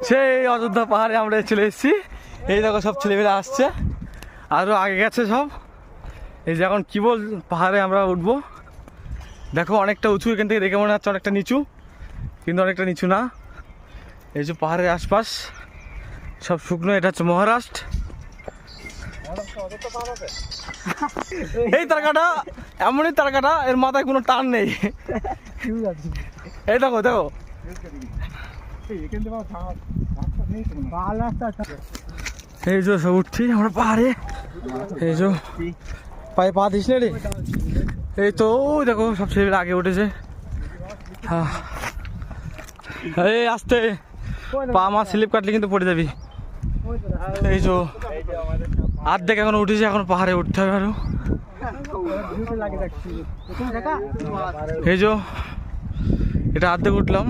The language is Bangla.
সেই অযোধ্যা পাহাড়ে আমরা চলে এসেছি। এই দেখো সব ছেলেমেয়েরা আসছে, আরও আগে গেছে সব। এই যে এখন কি বল পাহাড়ে আমরা উঠবো। দেখো অনেকটা উঁচু, এখান থেকে দেখে মনে হচ্ছে অনেকটা নিচু, কিন্তু অনেকটা নিচু না। এই যে পাহাড়ের আশপাশ সব শুকনো, এটা হচ্ছে মহারাষ্ট্র। এই তারকাটা এমনই তারকাটা, এর মাথায় কোনো টান নেই। এই দেখো দেখো, এই যে সব উঠছি আমরা পাহাড়ে। এই যে পায়ে পা দিস না রে। এই তো দেখো সব ছেলেমেয়েরা আগে উঠেছে। হ্যাঁ এই আসতে, পা মা স্লিপ কাটলে কিন্তু পড়ে যাবি। এই যে আর্ধেক এখন উঠেছে, এখন পাহাড়ে উঠতে হবে আরো। এই যে এটা আর্ধেক উঠলাম,